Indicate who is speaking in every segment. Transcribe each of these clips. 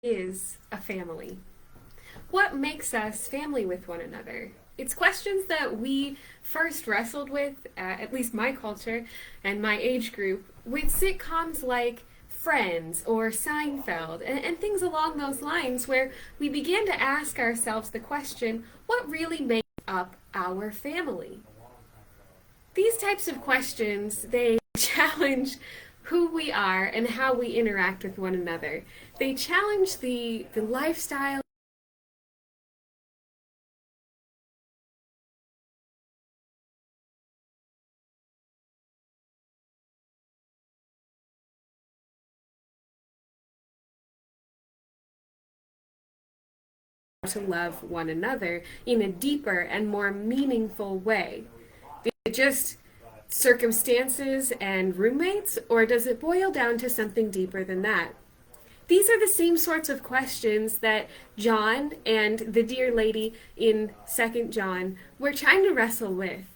Speaker 1: is a family? What makes us family with one another? It's questions that we first wrestled with, at least my culture and my age group, with sitcoms like Friends or Seinfeld and things along those lines, where we began to ask ourselves the question, what really makes up our family? These types of questions, they challenge who we are and how we interact with one another. They challenge the lifestyle to love one another in a deeper and more meaningful way. Is it just circumstances and roommates, or does it boil down to something deeper than that? These are the same sorts of questions that John and the dear lady in 2nd John were trying to wrestle with.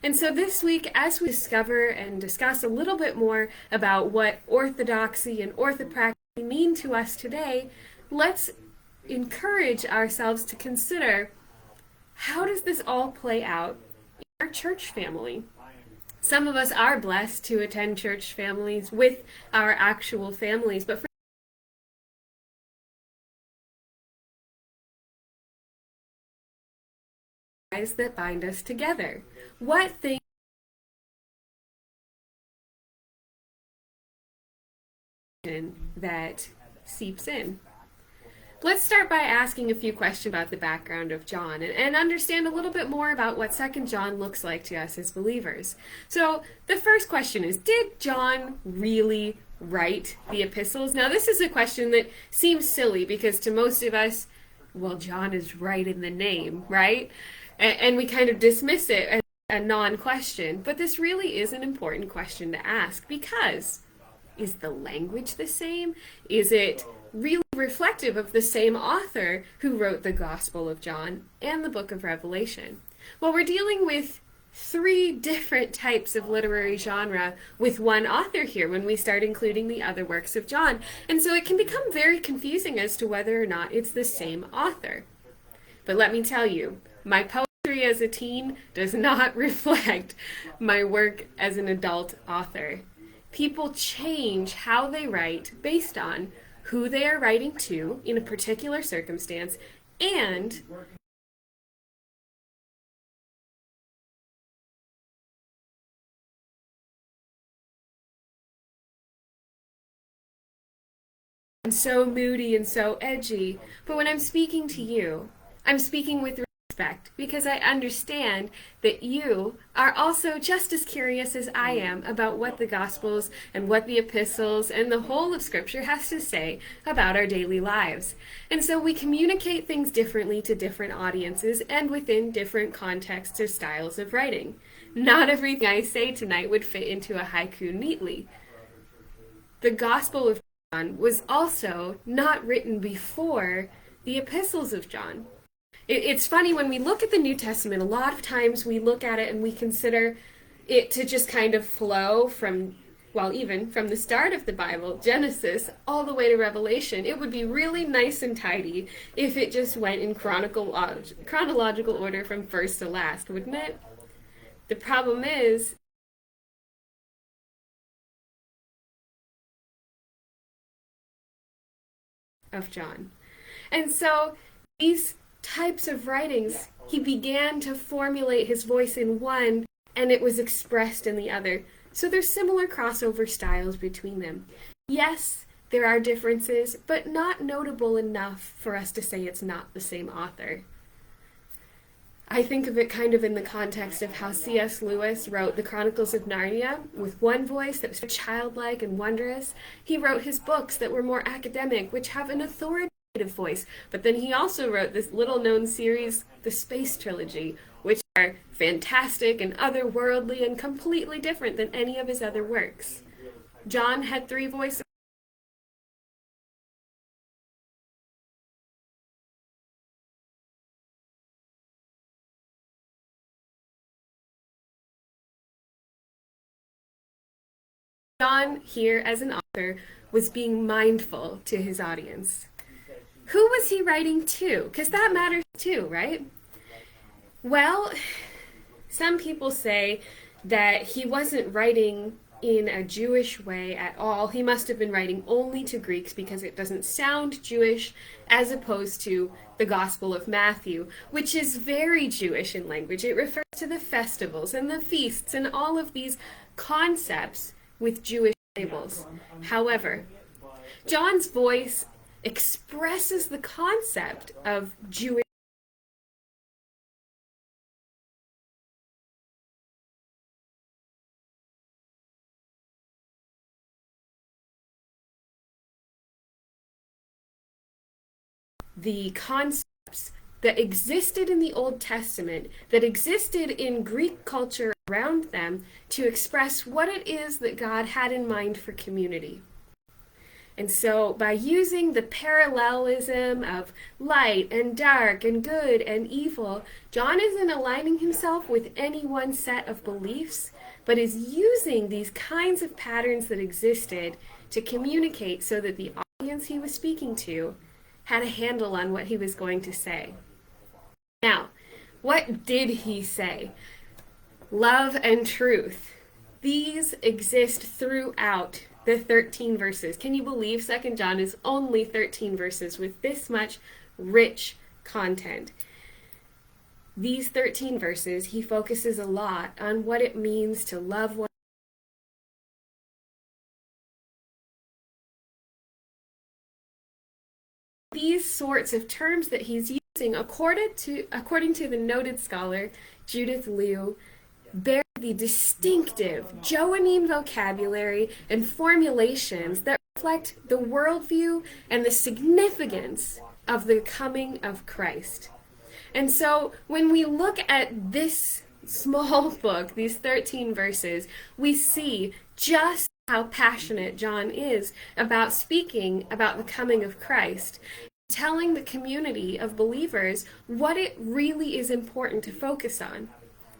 Speaker 1: And so this week, as we discover and discuss a little bit more about what orthodoxy and orthopraxy mean to us today, let's encourage ourselves to consider, how does this all play out in our church family? Some of us are blessed to attend church families with our actual families, but for ties that bind us together, what things that seeps in? Let's start by asking a few questions about the background of John and understand a little bit more about what 2nd John looks like to us as believers. So, the first question is, did John really write the epistles? Now, this is a question that seems silly because to most of us, well, John is right in the name, right? And we kind of dismiss it as a non-question. But this really is an important question to ask, because is the language the same? Is it really reflective of the same author who wrote the Gospel of John and the book of Revelation? Well, we're dealing with three different types of literary genre with one author here when we start including the other works of John. And so it can become very confusing as to whether or not it's the same author. But let me tell you, my poetry as a teen does not reflect my work as an adult author. People change how they write based on who they are writing to in a particular circumstance, and so moody and so edgy. But when I'm speaking to you, I'm speaking with respect, because I understand that you are also just as curious as I am about what the Gospels and what the epistles and the whole of Scripture has to say about our daily lives. And so we communicate things differently to different audiences and within different contexts or styles of writing. Not everything I say tonight would fit into a haiku neatly. The Gospel of John was also not written before the epistles of John. It's funny, when we look at the New Testament, a lot of times we look at it and we consider it to just kind of flow from, well, even from the start of the Bible, Genesis, all the way to Revelation. It would be really nice and tidy if it just went in chronological order from first to last, wouldn't it? The problem is, of John. And so these types of writings, he began to formulate his voice in one, and it was expressed in the other. So there's similar crossover styles between them. Yes, there are differences, but not notable enough for us to say it's not the same author. I think of it kind of in the context of how C.S. Lewis wrote the Chronicles of Narnia with one voice that was childlike and wondrous. He wrote his books that were more academic, which have an authoritative voice. But then he also wrote this little-known series, the Space Trilogy, which are fantastic and otherworldly and completely different than any of his other works. John had three voices. John, here as an author, was being mindful to his audience. Who was he writing to? Because that matters too, right? Well, some people say that he wasn't writing in a Jewish way at all. He must have been writing only to Greeks because it doesn't sound Jewish, as opposed to the Gospel of Matthew, which is very Jewish in language. It refers to the festivals and the feasts and all of these concepts with Jewish labels. However, John's voice expresses the concept of Jewish. The concepts that existed in the Old Testament, that existed in Greek culture around them, to express what it is that God had in mind for community. And so, by using the parallelism of light and dark and good and evil, John isn't aligning himself with any one set of beliefs, but is using these kinds of patterns that existed to communicate so that the audience he was speaking to had a handle on what he was going to say. Now, what did he say? Love and truth. These exist throughout the 13 verses. Can you believe 2 John is only 13 verses with this much rich content? These 13 verses, he focuses a lot on what it means to love one. These sorts of terms that he's using, according to the noted scholar Judith Liu, bear the distinctive Johannine vocabulary and formulations that reflect the worldview and the significance of the coming of Christ. And so when we look at this small book, these 13 verses, we see just how passionate John is about speaking about the coming of Christ, telling the community of believers what it really is important to focus on.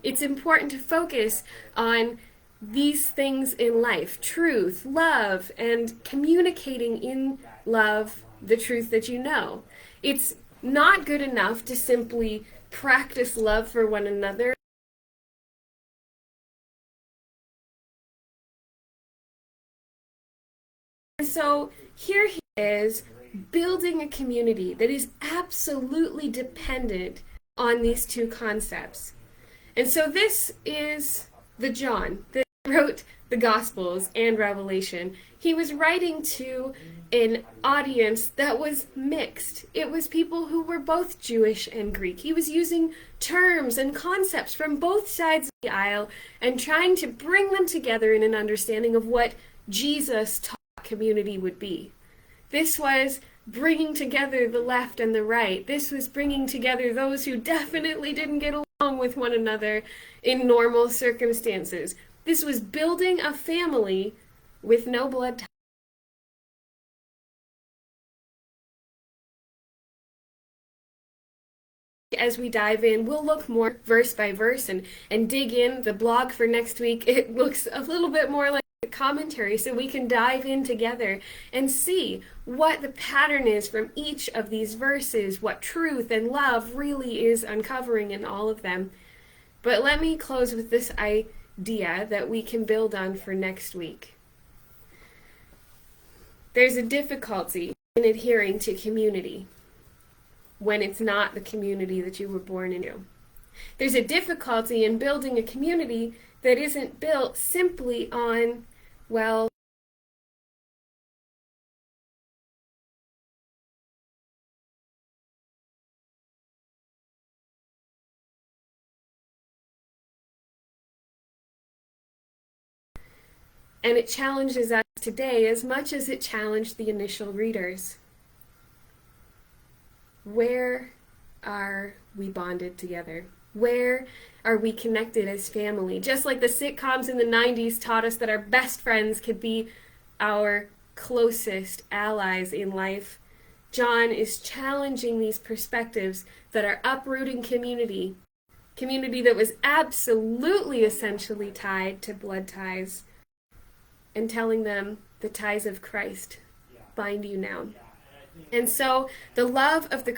Speaker 1: It's important to focus on these things in life: truth, love, and communicating in love the truth that you know. It's not good enough to simply practice love for one another. And so here he is, building a community that is absolutely dependent on these two concepts. And so this is the John that wrote the Gospels and Revelation. He was writing to an audience that was mixed. It was people who were both Jewish and Greek. He was using terms and concepts from both sides of the aisle and trying to bring them together in an understanding of what Jesus taught community would be. This was bringing together the left and the right. This was bringing together those who definitely didn't get along with one another in normal circumstances. This was building a family with no blood ties. As we dive in, we'll look more verse by verse and dig in. The blog for next week, it looks a little bit more like a commentary, so we can dive in together and see what the pattern is from each of these verses, what truth and love really is uncovering in all of them. But let me close with this idea that we can build on for next week. There's a difficulty in adhering to community when it's not the community that you were born into. There's a difficulty in building a community that isn't built simply on, well, and it challenges us today as much as it challenged the initial readers. Where are we bonded together? Where are we connected as family? Just like the sitcoms in the 90s taught us that our best friends could be our closest allies in life, John is challenging these perspectives that are uprooting community that was absolutely essentially tied to blood ties, and telling them the ties of Christ bind you now. And so the love of the